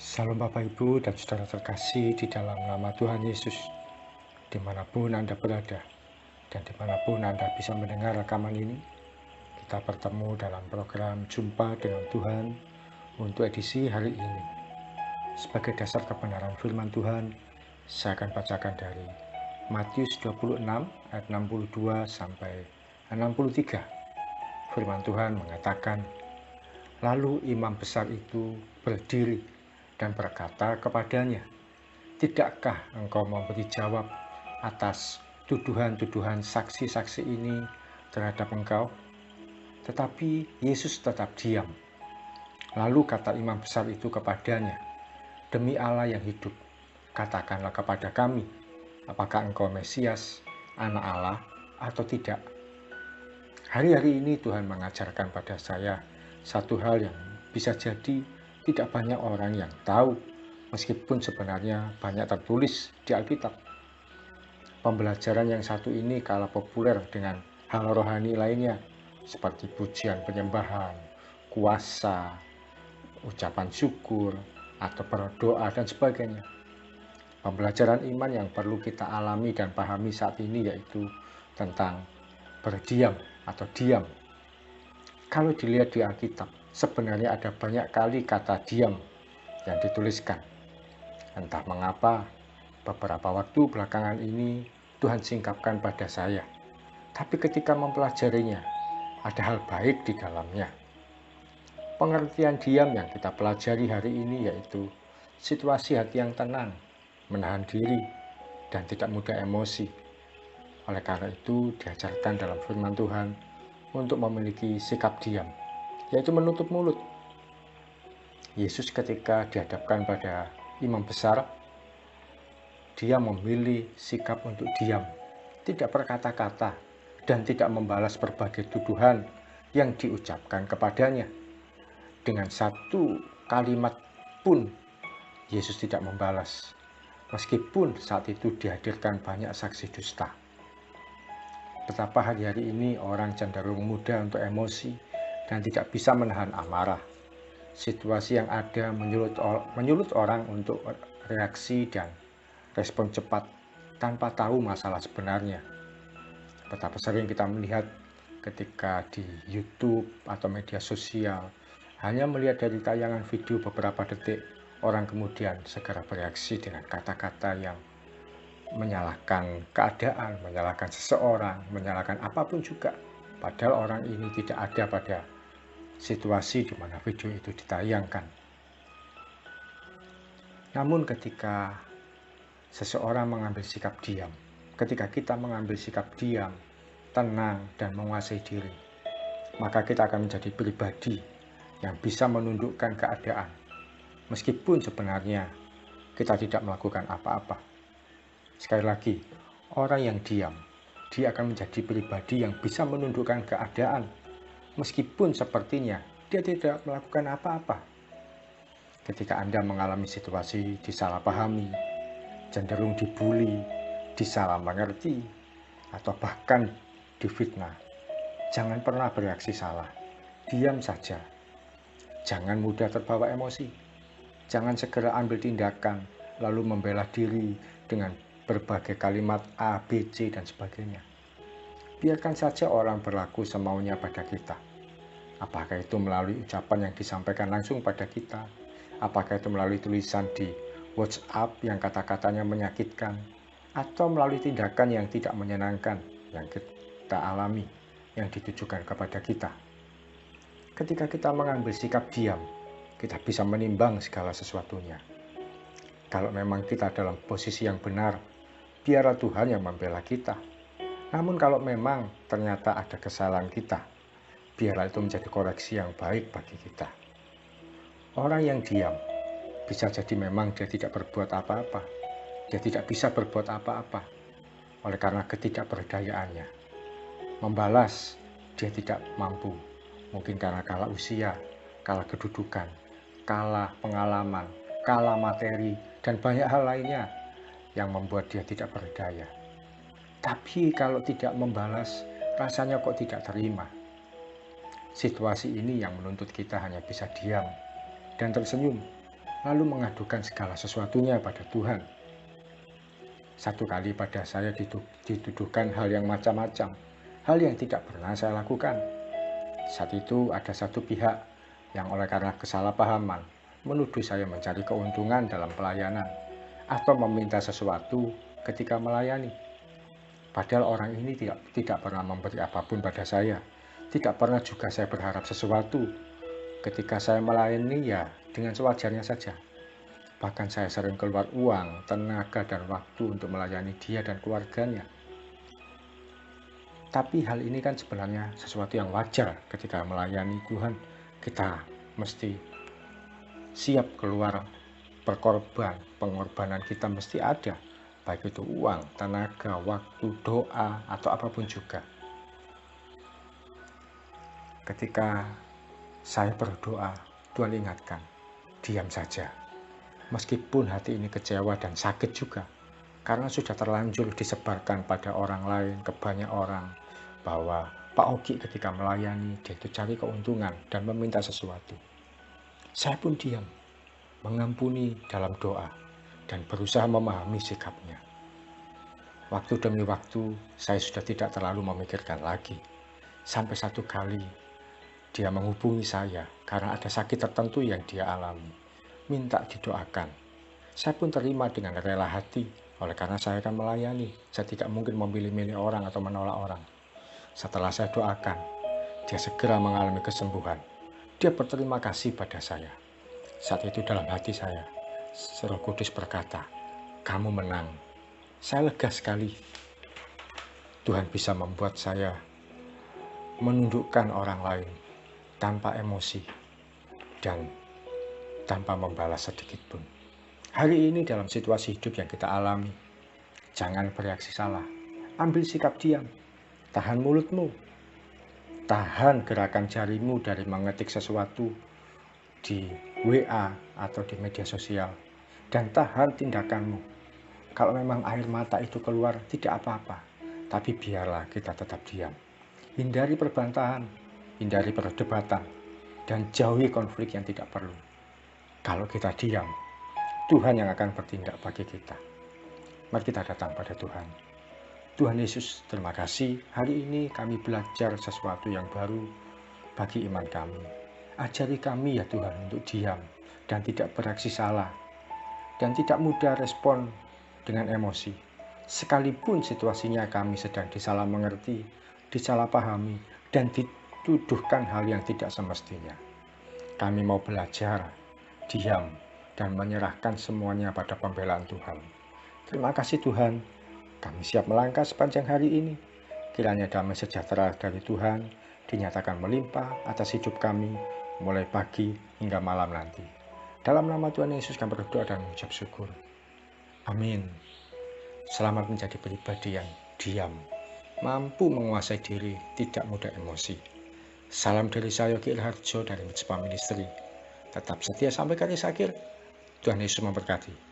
Salam Bapak Ibu dan saudara terkasih di dalam nama Tuhan Yesus, dimanapun Anda berada dan dimanapun Anda bisa mendengar rekaman ini. Kita bertemu dalam program Jumpa dengan Tuhan untuk edisi hari ini. Sebagai dasar kebenaran firman Tuhan, saya akan bacakan dari Matius 26 ayat 62 sampai 63. Firman Tuhan mengatakan, lalu imam besar itu berdiri dan berkata kepadanya, "Tidakkah engkau memberi jawab atas tuduhan-tuduhan saksi-saksi ini terhadap engkau?" Tetapi Yesus tetap diam. Lalu kata imam besar itu kepadanya, "Demi Allah yang hidup, katakanlah kepada kami, apakah engkau Mesias, Anak Allah, atau tidak?" Hari-hari ini Tuhan mengajarkan pada saya satu hal yang bisa jadi tidak banyak orang yang tahu, meskipun sebenarnya banyak tertulis di Alkitab. Pembelajaran yang satu ini kalah populer dengan hal rohani lainnya, seperti pujian penyembahan, kuasa, ucapan syukur, atau berdoa, dan sebagainya. Pembelajaran iman yang perlu kita alami dan pahami saat ini yaitu tentang berdiam atau diam. Kalau dilihat di Alkitab, sebenarnya ada banyak kali kata diam yang dituliskan. Entah mengapa, beberapa waktu belakangan ini Tuhan singkapkan pada saya. Tapi ketika mempelajarinya, ada hal baik di dalamnya. Pengertian diam yang kita pelajari hari ini yaitu situasi hati yang tenang, menahan diri, dan tidak mudah emosi. Oleh karena itu, diajarkan dalam firman Tuhan untuk memiliki sikap diam, yaitu menutup mulut. Yesus ketika dihadapkan pada imam besar, dia memilih sikap untuk diam, tidak berkata-kata, dan tidak membalas berbagai tuduhan yang diucapkan kepadanya. Dengan satu kalimat pun, Yesus tidak membalas, meskipun saat itu dihadirkan banyak saksi dusta. Betapa hari-hari ini orang cenderung mudah untuk emosi dan tidak bisa menahan amarah. Situasi yang ada menyulut orang untuk reaksi dan respon cepat tanpa tahu masalah sebenarnya. Betapa sering kita melihat ketika di YouTube atau media sosial, hanya melihat dari tayangan video beberapa detik, orang kemudian segera bereaksi dengan kata-kata yang menyalahkan keadaan, menyalahkan seseorang, menyalahkan apapun juga. Padahal orang ini tidak ada pada situasi di mana video itu ditayangkan. Namun ketika seseorang mengambil sikap diam, ketika kita mengambil sikap diam, tenang, dan menguasai diri, maka kita akan menjadi pribadi yang bisa menundukkan keadaan, meskipun sebenarnya kita tidak melakukan apa-apa. Sekali lagi, orang yang diam, dia akan menjadi pribadi yang bisa menundukkan keadaan, meskipun sepertinya dia tidak melakukan apa-apa. Ketika Anda mengalami situasi disalahpahami, cenderung dibully, disalah mengerti, atau bahkan difitnah, jangan pernah bereaksi salah. Diam saja. Jangan mudah terbawa emosi. Jangan segera ambil tindakan, lalu membela diri dengan berbagai kalimat A, B, C, dan sebagainya. Biarkan saja orang berlaku semaunya pada kita. Apakah itu melalui ucapan yang disampaikan langsung pada kita? Apakah itu melalui tulisan di WhatsApp yang kata-katanya menyakitkan? Atau melalui tindakan yang tidak menyenangkan yang kita alami, yang ditujukan kepada kita? Ketika kita mengambil sikap diam, kita bisa menimbang segala sesuatunya. Kalau memang kita dalam posisi yang benar, biarlah Tuhan yang membela kita. Namun kalau memang ternyata ada kesalahan kita, biarlah itu menjadi koreksi yang baik bagi kita. Orang yang diam, bisa jadi memang dia tidak berbuat apa-apa. Dia tidak bisa berbuat apa-apa oleh karena ketidakberdayaannya. Membalas, dia tidak mampu. Mungkin karena kalah usia, kalah kedudukan, kalah pengalaman, kalah materi, dan banyak hal lainnya yang membuat dia tidak berdaya. Tapi kalau tidak membalas, rasanya kok tidak terima. Situasi ini yang menuntut kita hanya bisa diam dan tersenyum. lalu mengadukan segala sesuatunya pada Tuhan. Satu kali pada saya dituduhkan hal yang macam-macam, hal yang tidak pernah saya lakukan. Saat itu ada satu pihak yang oleh karena kesalahpahaman menuduh saya mencari keuntungan dalam pelayanan atau meminta sesuatu ketika melayani. Padahal orang ini tidak pernah memberi apapun pada saya. Tidak pernah juga saya berharap sesuatu. Ketika saya melayani ya dengan sewajarnya saja. Bahkan saya sering keluar uang, tenaga, dan waktu untuk melayani dia dan keluarganya. Tapi hal ini kan sebenarnya sesuatu yang wajar ketika melayani Tuhan. Kita mesti siap keluar berkorban, pengorbanan kita mesti ada. Baik itu uang, tenaga, waktu, doa, atau apapun juga. Ketika saya berdoa, Tuhan ingatkan, diam saja. Meskipun hati ini kecewa dan sakit juga, karena sudah terlanjur disebarkan pada orang lain, ke banyak orang, bahwa Pak Ogi ketika melayani, dia itu cari keuntungan dan meminta sesuatu. Saya pun diam, mengampuni dalam doa, dan berusaha memahami sikapnya. Waktu demi waktu, saya sudah tidak terlalu memikirkan lagi. Sampai satu kali, dia menghubungi saya karena ada sakit tertentu yang dia alami. Minta didoakan. Saya pun terima dengan rela hati, oleh karena saya akan melayani. Saya tidak mungkin memilih-milih orang atau menolak orang. Setelah saya doakan, dia segera mengalami kesembuhan. Dia berterima kasih pada saya. Saat itu dalam hati saya, Roh Kudus berkata, kamu menang. Saya lega sekali. Tuhan bisa membuat saya menundukkan orang lain tanpa emosi dan tanpa membalas sedikit pun. Hari ini dalam situasi hidup yang kita alami, jangan bereaksi salah. Ambil sikap diam. Tahan mulutmu. Tahan gerakan jarimu dari mengetik sesuatu di WA atau di media sosial. Dan tahan tindakanmu. Kalau memang air mata itu keluar, tidak apa-apa. Tapi biarlah kita tetap diam. Hindari perbantahan, hindari perdebatan, dan jauhi konflik yang tidak perlu. Kalau kita diam, Tuhan yang akan bertindak bagi kita. Mari kita datang pada Tuhan. Tuhan Yesus, terima kasih. Hari ini kami belajar sesuatu yang baru bagi iman kami. Ajari kami ya Tuhan untuk diam dan tidak bereaksi salah. Dan tidak mudah respon dengan emosi. Sekalipun situasinya kami sedang disalah mengerti, disalah pahami, dan dituduhkan hal yang tidak semestinya. Kami mau belajar diam dan menyerahkan semuanya pada pembelaan Tuhan. Terima kasih Tuhan, kami siap melangkah sepanjang hari ini. Kiranya damai sejahtera dari Tuhan dinyatakan melimpah atas hidup kami mulai pagi hingga malam nanti. Dalam nama Tuhan Yesus kami berdoa dan mengucap syukur. Amin. Selamat menjadi pribadi yang diam, mampu menguasai diri, tidak mudah emosi. Salam dari saya Yogi Ilharjo dari Mitspa Ministry. Tetap setia sampai garis akhir. Tuhan Yesus memberkati.